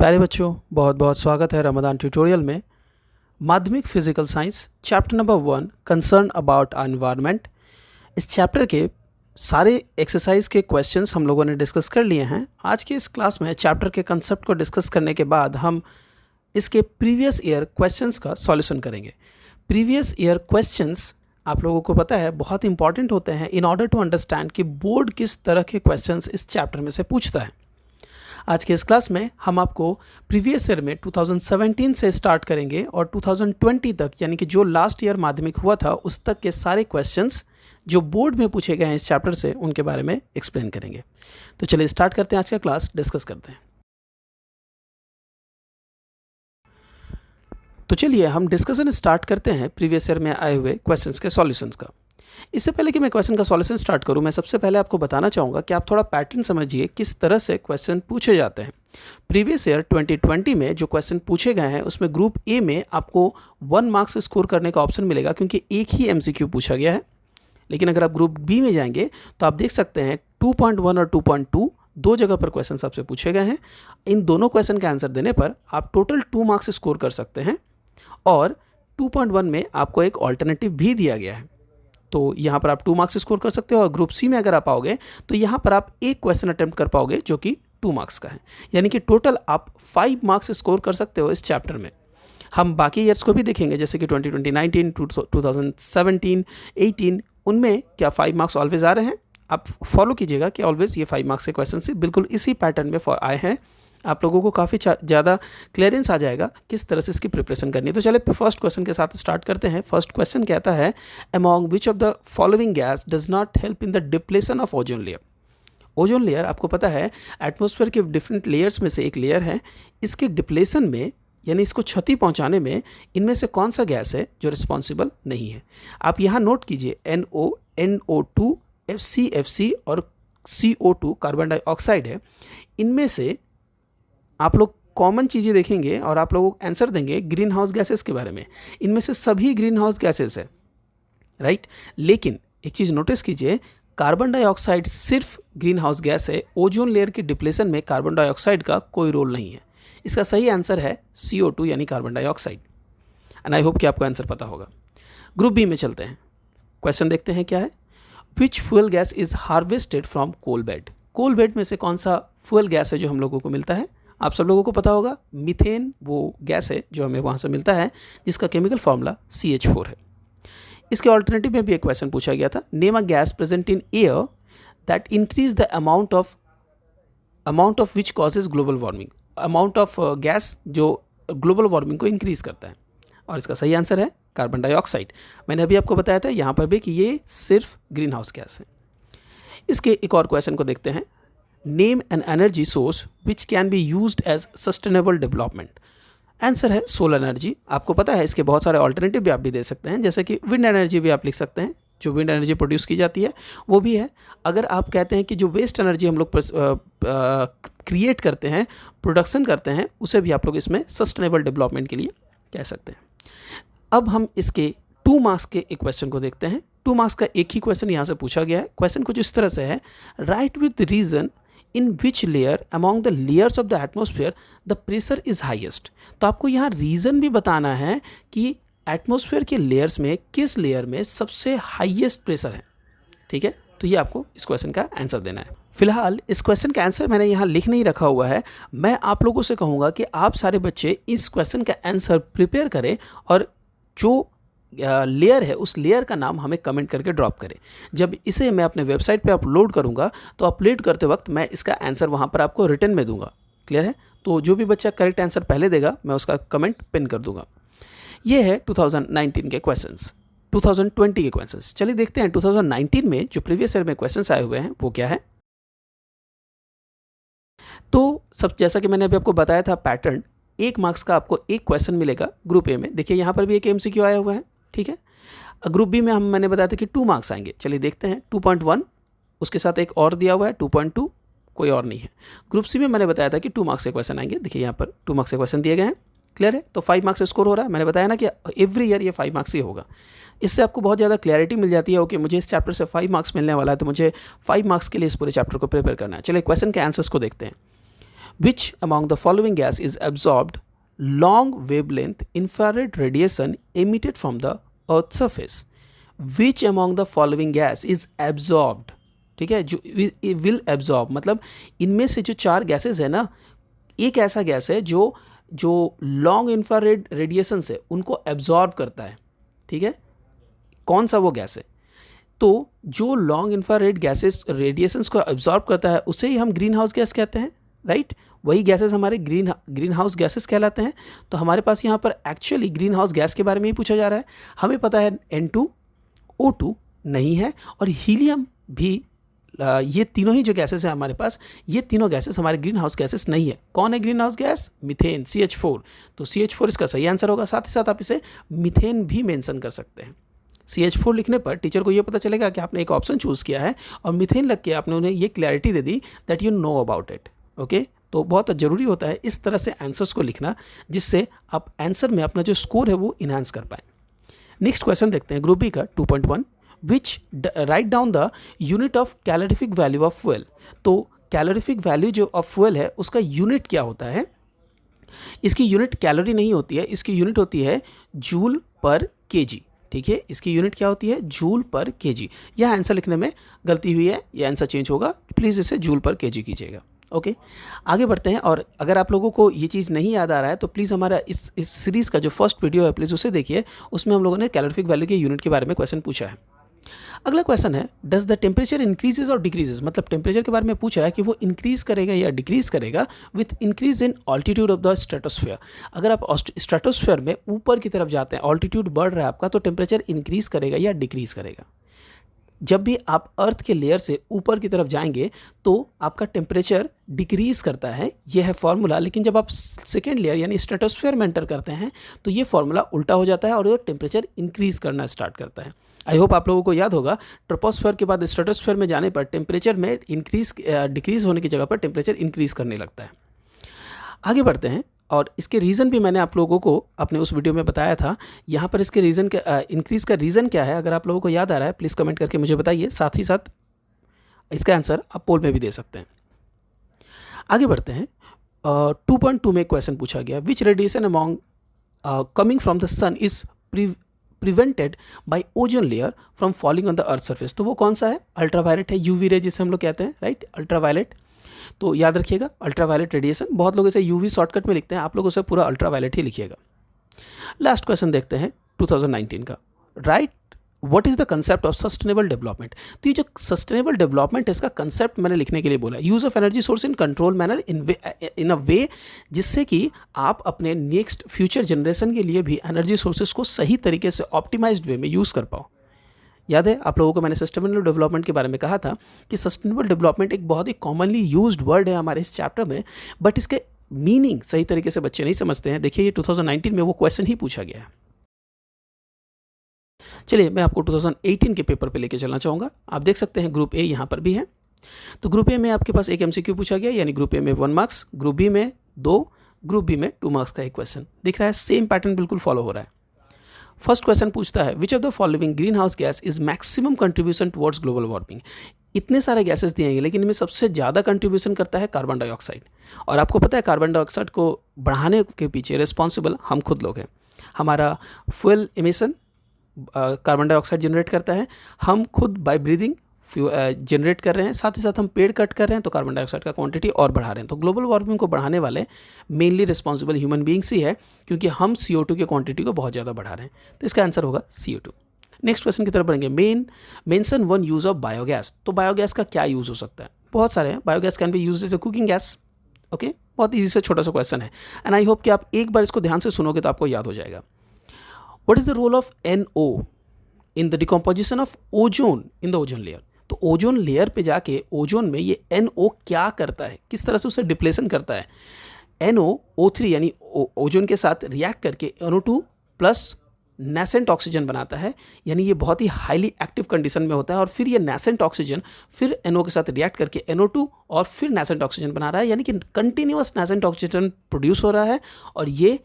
प्यारे बच्चों, बहुत बहुत स्वागत है रमदान ट्यूटोरियल में। माध्यमिक physical science chapter number 1 concern about environment. इस चैप्टर के सारे एक्सरसाइज के क्वेश्चंस हम लोगों ने डिस्कस कर लिए हैं। आज के इस क्लास में चैप्टर के कंसेप्ट को डिस्कस करने के बाद हम इसके प्रीवियस ईयर क्वेश्चंस का सॉल्यूशन करेंगे। प्रीवियस ईयर क्वेश्चंस आप लोगों को पता है बहुत इंपॉर्टेंट होते हैं इन ऑर्डर टू अंडरस्टैंड कि बोर्ड किस तरह के क्वेश्चंस इस चैप्टर में से पूछता है। आज के इस क्लास में हम आपको प्रीवियस ईयर में 2017 से स्टार्ट करेंगे और 2020 तक, यानी कि जो लास्ट ईयर माध्यमिक हुआ था उस तक के सारे क्वेश्चंस जो बोर्ड में पूछे गए हैं इस चैप्टर से, उनके बारे में एक्सप्लेन करेंगे। तो चलिए स्टार्ट करते हैं, आज का क्लास डिस्कस करते हैं। तो चलिए हम डिस्कशन स्टार्ट करते हैं प्रीवियस ईयर में आए हुए क्वेश्चंस के सॉल्यूशंस का। इससे पहले कि मैं क्वेश्चन का सॉल्यूशन स्टार्ट करूं, मैं सबसे पहले आपको बताना चाहूँगा कि आप थोड़ा पैटर्न समझिए किस तरह से क्वेश्चन पूछे जाते हैं। प्रीवियस ईयर 2020 में जो क्वेश्चन पूछे गए हैं उसमें ग्रुप ए में आपको 1 मार्क्स स्कोर करने का ऑप्शन मिलेगा क्योंकि एक ही MCQ पूछा गया है। लेकिन अगर आप ग्रुप बी में जाएंगे तो आप देख सकते हैं 2.1 और 2.2 दो जगह पर क्वेश्चन आपसे पूछे गए हैं। इन दोनों क्वेश्चन का आंसर देने पर आप टोटल 2 मार्क्स स्कोर कर सकते हैं और 2.1 में आपको एक ऑल्टरनेटिव भी दिया गया है, तो यहाँ पर आप 2 मार्क्स स्कोर कर सकते हो। और ग्रुप सी में अगर आप आओगे तो यहाँ पर आप एक क्वेश्चन अटेम्प्ट कर पाओगे जो कि 2 मार्क्स का है, यानी कि टोटल आप 5 मार्क्स स्कोर कर सकते हो इस चैप्टर में। हम बाकी ईयर्स को भी देखेंगे जैसे कि 2019, 2017, 18, उनमें क्या 5 मार्क्स ऑलवेज आ रहे हैं। आप फॉलो कीजिएगा कि ऑलवेज ये 5 मार्क्स के क्वेश्चन से बिल्कुल इसी पैटर्न में आए हैं। आप लोगों को काफ़ी ज़्यादा क्लियरेंस आ जाएगा किस तरह से इसकी प्रिपरेशन करनी है। तो चलिए फर्स्ट क्वेश्चन के साथ स्टार्ट करते हैं। फर्स्ट क्वेश्चन कहता है, among which of the following gas does not help in the depletion of ozone layer. Ozone layer आपको पता है एटमॉस्फेयर के डिफरेंट लेयर्स में से एक लेयर है। इसके डिप्लेशन में, यानी इसको क्षति पहुंचाने में, इनमें से कौन सा गैस है जो रिस्पॉन्सिबल नहीं है। आप यहाँ नोट कीजिए NO, NO2, CFC और CO2 कार्बन डाइऑक्साइड है। इनमें से आप लोग कॉमन चीज़ें देखेंगे और आप लोगों को आंसर देंगे ग्रीन हाउस गैसेस के बारे में। इनमें से सभी ग्रीन हाउस गैसेस है, राइट। लेकिन एक चीज़ नोटिस कीजिए, कार्बन डाइऑक्साइड सिर्फ ग्रीन हाउस गैस है। ओजोन लेयर के डिप्लेशन में कार्बन डाइऑक्साइड का कोई रोल नहीं है। इसका सही आंसर है CO2 यानी carbon dioxide. And I hope कि आपको आंसर पता होगा। ग्रुप बी में चलते हैं, क्वेश्चन देखते हैं क्या है। Which fuel gas is harvested from coal bed. Coal bed में से कौन सा फ्यूल गैस है जो हम लोगों को मिलता है। आप सब लोगों को पता होगा मीथेन वो गैस है जो हमें वहाँ से मिलता है, जिसका केमिकल फॉर्मूला CH4 है। इसके ऑल्टरनेटिव में भी एक क्वेश्चन पूछा गया था, name a gas present in air that increase the amount of which causes global warming. Amount of gas जो ग्लोबल वार्मिंग को इंक्रीज करता है, और इसका सही आंसर है कार्बन डाइऑक्साइड। मैंने अभी आपको बताया था यहाँ पर भी कि ये सिर्फ ग्रीन हाउस गैस है। इसके एक और क्वेश्चन को देखते हैं, name an energy source which can be used as sustainable development. Answer है सोलर एनर्जी। आपको पता है इसके बहुत सारे ऑल्टरनेटिव भी आप भी दे सकते हैं, जैसे कि विंड एनर्जी भी आप लिख सकते हैं, जो विंड एनर्जी प्रोड्यूस की जाती है वो भी है। अगर आप कहते हैं कि जो वेस्ट एनर्जी हम लोग क्रिएट करते हैं, प्रोडक्शन करते हैं, उसे भी आप लोग इसमें सस्टेनेबल डेवलपमेंट के लिए कह सकते हैं। अब हम इसके 2 मार्क्स के एक क्वेश्चन को देखते हैं। 2 मार्क्स का एक ही क्वेश्चन यहाँ से पूछा गया है। क्वेश्चन कुछ इस तरह से है, write with reason in which layer among the layers of the atmosphere the pressure is highest. तो आपको यहाँ रीज़न भी बताना है कि एटमोसफेयर के लेयर्स में किस लेयर में सबसे हाईएस्ट प्रेशर है, ठीक है। तो ये आपको इस क्वेश्चन का आंसर देना है। फिलहाल इस क्वेश्चन का आंसर मैंने यहाँ लिख नहीं रखा हुआ है। मैं आप लोगों से कहूँगा कि आप सारे बच्चे इस क्वेश्चन का आंसर प्रिपेयर करें और जो लेयर है उस लेयर का नाम हमें कमेंट करके ड्रॉप करें। जब इसे मैं अपने वेबसाइट पे अपलोड करूंगा तो अपलोड करते वक्त मैं इसका आंसर वहां पर आपको रिटर्न में दूंगा। क्लियर है। तो जो भी बच्चा करेक्ट आंसर पहले देगा मैं उसका कमेंट पिन कर दूंगा। ये है 2019 के क्वेश्चंस। 2020 के क्वेश्चंस चलिए देखते हैं 2019 में जो प्रीवियस ईयर में क्वेश्चंस आए हुए हैं वो क्या है। तो सब जैसा कि मैंने अभी आपको बताया था पैटर्न, 1 मार्क्स का आपको एक क्वेश्चन मिलेगा ग्रुप ए में। देखिए यहाँ पर भी एक MCQ आया हुआ है, ठीक है। ग्रुप बी में मैंने बताया था कि 2 मार्क्स आएंगे। चलिए देखते हैं 2.1, उसके साथ एक और दिया हुआ है 2.2, कोई और नहीं है। ग्रुप सी में मैंने बताया था कि 2 मार्क्स के क्वेश्चन आएंगे। देखिए यहाँ पर 2 मार्क्स के क्वेश्चन दिए गए हैं। क्लियर है। तो 5 मार्क्स स्कोर हो रहा है। मैंने बताया ना कि एवरी ईयर ये 5 मार्क्स ही होगा। इससे आपको बहुत ज़्यादा क्लैरिटी मिल जाती है। ओके, मुझे इस चैप्टर से 5 मार्क्स मिलने वाला है, तो मुझे 5 मार्क्स के लिए इस पूरे चैप्टर को प्रिपेयर करना है। चलिए क्वेश्चन के आंसर्स को देखते हैं। Which among the following gas is absorbed long wavelength infrared radiation emitted from the earth surface? Which among the following gas is absorbed? ठीक है, जो will absorb मतलब इनमें से जो चार गैसेज है ना, एक ऐसा गैस है जो लॉन्ग इंफ्रारेड रेडिएशन से उनको एब्जॉर्ब करता है. ठीक है, कौन सा वो गैस है? तो जो लॉन्ग इंफ्रारेड गैसेस रेडिएशंस को एब्जॉर्ब करता है उसे ही हम ग्रीन हाउस गैस कहते हैं, राइट? वही गैसेस हमारे ग्रीन हाउस गैसेस कहलाते हैं. तो हमारे पास यहाँ पर एक्चुअली ग्रीन हाउस गैस के बारे में ही पूछा जा रहा है. हमें पता है N2 O2 नहीं है और हीलियम भी, ये तीनों ही जो गैसेस हैं हमारे पास, ये तीनों गैसेस हमारे ग्रीन हाउस गैसेस नहीं है. कौन है green house gas? Methane, CH4. तो CH4 इसका सही आंसर होगा. साथ ही साथ आप इसे मीथेन भी मेंशन कर सकते हैं. CH4 लिखने पर टीचर को ये पता चलेगा कि आपने एक ऑप्शन चूज़ किया है और मीथेन लग के आपने उन्हें ये clarity they the that you know about it. Okay, तो बहुत ज़रूरी होता है इस तरह से आंसर्स को लिखना, जिससे आप आंसर में अपना जो स्कोर है वो इन्हांस कर पाएँ. नेक्स्ट क्वेश्चन देखते हैं ग्रुप बी का 2.1. Which write down the unit of calorific value of fuel. तो कैलोरीफिक वैल्यू जो ऑफ फ्यूल है उसका यूनिट क्या होता है? इसकी यूनिट कैलोरी नहीं होती है, इसकी यूनिट होती है जूल पर केजी. ठीक है, इसकी यूनिट क्या होती है? जूल पर केजी. यह आंसर लिखने में गलती हुई है, यह आंसर चेंज होगा. प्लीज़ इसे जूल पर केजी कीजिएगा. ओके, आगे बढ़ते हैं. और अगर आप लोगों को ये चीज़ नहीं याद आ रहा है तो प्लीज़ हमारा इस सीरीज़ का जो फर्स्ट वीडियो है प्लीज़ उसे देखिए. उसमें हम लोगों ने कैलोरीफिक वैल्यू के यूनिट के बारे में क्वेश्चन पूछा है. अगला क्वेश्चन है डज द टेम्परेचर इंक्रीजेज और डिक्रीजेज. मतलब टेम्परेचर के बारे में पूछ रहा है कि वो इंक्रीज करेगा या डिक्रीज करेगा with increase in altitude of the stratosphere. अगर आप स्ट्रेटोस्फेयर में ऊपर की तरफ जाते हैं, ऑल्टीट्यूड बढ़ रहा है आपका, तो टेम्परेचर इंक्रीज करेगा या डिक्रीज करेगा. जब भी आप अर्थ के लेयर से ऊपर की तरफ जाएंगे तो आपका टेम्परेचर डिक्रीज करता है, यह है फॉर्मूला. लेकिन जब आप सेकेंड लेयर यानी स्ट्रेटोस्फेयर में एंटर करते हैं तो ये फॉर्मूला उल्टा हो जाता है और वो टेम्परेचर इंक्रीज करना स्टार्ट करता है. आई होप आप लोगों को याद होगा, ट्रोपोस्फेयर के बाद स्ट्रेटोस्फेयर में जाने पर टेम्परेचर में डिक्रीज होने की जगह पर टेम्परेचर इंक्रीज करने लगता है. आगे बढ़ते हैं और इसके रीज़न भी मैंने आप लोगों को अपने उस वीडियो में बताया था. यहाँ पर इसके रीज़न का इंक्रीज़ का रीज़न क्या है, अगर आप लोगों को याद आ रहा है प्लीज़ कमेंट करके मुझे बताइए. साथ ही साथ इसका आंसर आप पोल में भी दे सकते हैं. आगे बढ़ते हैं. 2.2 में क्वेश्चन पूछा गया which radiation among coming from the sun is prevented by ozone layer from falling on the earth surface. तो वो कौन सा है? अल्ट्रावायलेट है, यूवी रे जिसे हम लोग कहते हैं, राइट? अल्ट्रावायलेट. तो याद रखिएगा अल्ट्रावायलेट रेडिएशन. बहुत लोग इसे यूवी शॉर्टकट में लिखते हैं, आप लोग उसे पूरा अल्ट्रावायलेट ही लिखिएगा. लास्ट क्वेश्चन देखते हैं 2019 का. Right what is the concept of sustainable development. तो ये जो सस्टेनेबल डेवलपमेंट है इसका कंसेप्ट मैंने लिखने के लिए बोला, use of energy source in control manner in a way जिससे कि आप अपने नेक्स्ट फ्यूचर जनरेशन के लिए भी एनर्जी सोर्सेज को सही तरीके से ऑप्टिमाइज्ड वे में यूज़ कर पाओ. याद है आप लोगों को मैंने सस्टेनेबल डेवलपमेंट के बारे में कहा था कि सस्टेनेबल डेवलपमेंट एक बहुत ही कॉमनली यूज्ड वर्ड है हमारे इस चैप्टर में, बट इसके मीनिंग सही तरीके से बच्चे नहीं समझते हैं. देखिए ये 2019 में वो क्वेश्चन ही पूछा गया है. चलिए मैं आपको 2018 के पेपर पे लेके चलना चाहूँगा. आप देख सकते हैं ग्रुप ए यहाँ पर भी है. तो ग्रुप ए में आपके पास एक MCQ पूछा गया, यानी ग्रुप ए में 1 मार्क्स, ग्रुप बी में 2, ग्रुप बी में 2 मार्क्स का एक क्वेश्चन दिख रहा है. सेम पैटर्न बिल्कुल फॉलो हो रहा है. फर्स्ट क्वेश्चन पूछता है which of the following green house gas is maximum contribution towards global warming. इतने सारे गैसेस दिए हैं लेकिन इनमें सबसे ज़्यादा कंट्रीब्यूशन करता है कार्बन डाइऑक्साइड. और आपको पता है कार्बन डाइऑक्साइड को बढ़ाने के पीछे रिस्पॉन्सिबल हम खुद लोग हैं. हमारा fuel emission carbon dioxide generate करता है, हम खुद बाय ब्रीदिंग जनरेट कर रहे हैं, साथ ही साथ हम पेड़ कट कर रहे हैं तो कार्बन डाइऑक्साइड का क्वांटिटी और बढ़ा रहे हैं. तो ग्लोबल वार्मिंग को बढ़ाने वाले मेनली रिस्पॉन्सिबल ह्यूमन बीइंग्स ही है, क्योंकि हम CO2 की क्वांटिटी को बहुत ज़्यादा बढ़ा रहे हैं. तो इसका आंसर होगा CO2. नेक्स्ट क्वेश्चन की तरफ बढ़ेंगे. Mention 1 use of biogas. तो बायोगैस का क्या यूज़ हो सकता है? बहुत सारे हैं. Biogas can be use as a cooking gas. Okay, बहुत ईजी से छोटा सा क्वेश्चन है एंड आई होप कि आप एक बार इसको ध्यान से सुनोगे तो आपको याद हो जाएगा. What is the role of NO in the decomposition of ozone in the ozone layer. तो ओजोन लेयर पे जाके ओजोन में ये NO क्या करता है, किस तरह से उसे डिप्लेशन करता है. NOO3 यानी ओजोन के साथ रिएक्ट करके NO2 प्लस नेसेंट ऑक्सीजन बनाता है, यानी ये बहुत ही हाईली एक्टिव कंडीशन में होता है. और फिर ये नेसेंट ऑक्सीजन फिर NO के साथ रिएक्ट करके NO2 और फिर नेसेंट ऑक्सीजन बना रहा है, यानी कि कंटिन्यूअस नेसेंट ऑक्सीजन प्रोड्यूस हो रहा है. और ये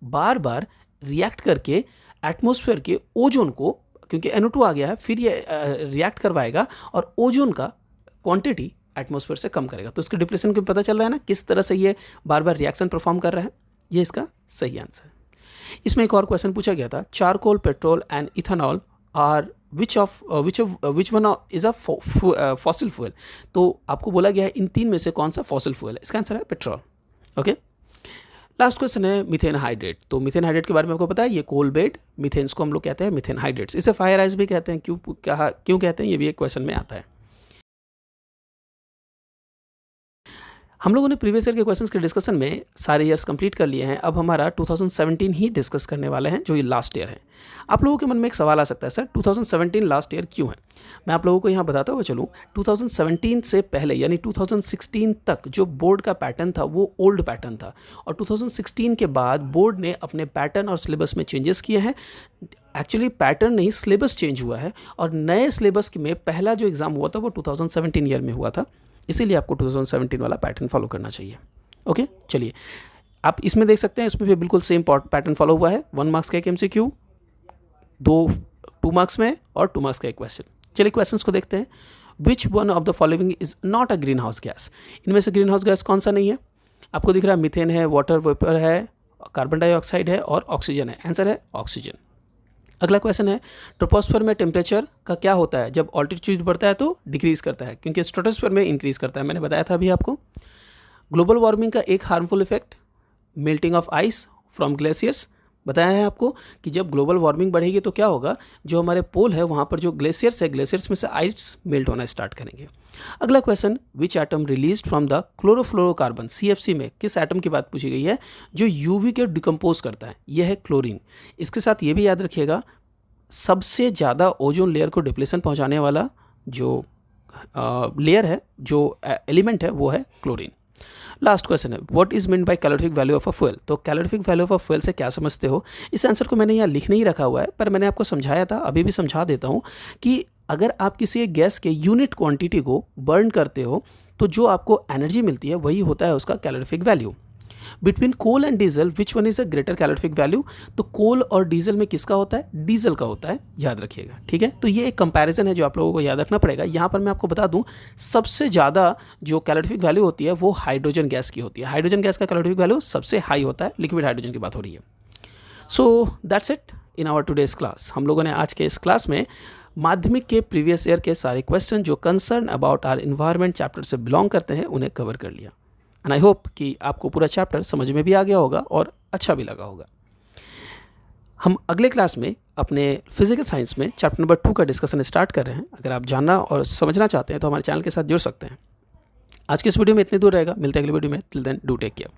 बार बार रिएक्ट करके एटमॉस्फेयर के ओजोन को, क्योंकि NO2 आ गया है, फिर ये रिएक्ट करवाएगा और ओजोन का क्वांटिटी एटमॉस्फेयर से कम करेगा। तो इसके डिप्लेशन को पता चल रहा है ना किस तरह से ये बार बार रिएक्शन परफॉर्म कर रहा है। ये इसका सही आंसर है। इसमें एक और क्वेश्चन पूछा गया था, charcoal, petrol and ethanol are which one is a fossil fuel. तो आपको बोला गया है इन तीन में से कौन सा फॉसिल फ्यूल है। इसका आंसर है पेट्रोल। ओके, लास्ट क्वेश्चन है मीथेन हाइड्रेट। तो मीथेन हाइड्रेट के बारे में आपको पता है, ये कोल बेड मीथेन्स को हम लोग कहते हैं मीथेन हाइड्रेट्स। इसे फायर आइस भी कहते हैं। क्यों कहते हैं, ये भी एक क्वेश्चन में आता है। हम लोगों ने प्रीवियस ईयर के क्वेश्चंस के डिस्कशन में सारे ईयर्स कंप्लीट कर लिए हैं। अब हमारा 2017 ही डिस्कस करने वाले हैं, जो ये लास्ट ईयर है। आप लोगों के मन में एक सवाल आ सकता है, सर 2017 लास्ट ईयर क्यों है। मैं आप लोगों को यहाँ बताता हुआ चलूँ, 2017 से पहले यानी 2016 तक जो बोर्ड का पैटर्न था वो ओल्ड पैटर्न था, और 2016 के बाद बोर्ड ने अपने पैटर्न और सिलेबस में चेंजेस किए हैं। एक्चुअली पैटर्न नहीं, सिलेबस चेंज हुआ है, और नए सिलेबस में पहला जो एग्ज़ाम हुआ था वो 2017 ईयर में हुआ था। इसीलिए आपको 2017 वाला पैटर्न फॉलो करना चाहिए। ओके, चलिए आप इसमें देख सकते हैं, इसमें भी बिल्कुल सेम पैटर्न फॉलो हुआ है। 1 मार्क्स का एक MCQ, 2 मार्क्स में, और 2 मार्क्स का एक क्वेश्चन। चलिए क्वेश्चंस को देखते हैं। Which one of the following is not a green house gas. इनमें से ग्रीन हाउस गैस कौन सा नहीं है। आपको दिख रहा है मीथेन है, वाटर वेपर है, कार्बन डाइऑक्साइड है और ऑक्सीजन है। आंसर है ऑक्सीजन। अगला क्वेश्चन है, ट्रोपोस्फीयर में टेम्परेचर का क्या होता है जब ऑल्टीट्यूड बढ़ता है तो डिक्रीज करता है, क्योंकि स्ट्रेटोस्फीयर में इंक्रीज करता है। मैंने बताया था अभी आपको। ग्लोबल वार्मिंग का एक harmful effect, melting of ice from glaciers. बताया है आपको कि जब ग्लोबल वार्मिंग बढ़ेगी तो क्या होगा, जो हमारे पोल है वहाँ पर जो ग्लेशियर्स है, ग्लेशियर्स में से आइस मेल्ट होना स्टार्ट करेंगे। अगला question, which atom release from the chlorofluorocarbon. CFC में किस एटम की बात पूछी गई है जो UV के डिकम्पोज करता है। यह है क्लोरीन। इसके साथ ये भी याद रखिएगा, सबसे ज़्यादा ओजोन लेयर को डिप्लेशन पहुँचाने वाला जो लेयर है, जो एलिमेंट है, वो है क्लोरीन। लास्ट क्वेश्चन है, what is mean by calorific value of a fuel. तो calorific value of a fuel से क्या समझते हो। इस आंसर को मैंने यहाँ लिख नहीं रखा हुआ है, पर मैंने आपको समझाया था, अभी भी समझा देता हूँ कि अगर आप किसी एक गैस के यूनिट क्वांटिटी को बर्न करते हो तो जो आपको एनर्जी मिलती है वही होता है उसका calorific value. Between coal and diesel which one is a greater calorific value. तो कोल और डीजल में किसका होता है, डीजल का होता है, याद रखिएगा। ठीक है, तो ये एक कंपैरिजन है जो आप लोगों को याद रखना पड़ेगा। यहाँ पर मैं आपको बता दूं, सबसे ज़्यादा जो कैलोरीफिक वैल्यू होती है वो हाइड्रोजन गैस की होती है। हाइड्रोजन गैस का कैलोरीफिक वैल्यू सबसे हाई होता है, लिक्विड हाइड्रोजन की बात हो रही है। So that's it in our today's class. हम लोगों ने आज के इस क्लास में माध्यमिक के प्रीवियस ईयर के सारे क्वेश्चन जो concern about our environment chapter से बिलोंग करते हैं उन्हें कवर कर लिया। एंड आई होप कि आपको पूरा चैप्टर समझ में भी आ गया होगा और अच्छा भी लगा होगा। हम अगले क्लास में अपने फिजिकल साइंस में चैप्टर नंबर 2 का डिस्कशन स्टार्ट कर रहे हैं। अगर आप जानना और समझना चाहते हैं तो हमारे चैनल के साथ जुड़ सकते हैं। आज के इस वीडियो में इतनी दूर रहेगा, मिलते हैं अगले वीडियो में। Till then do take care.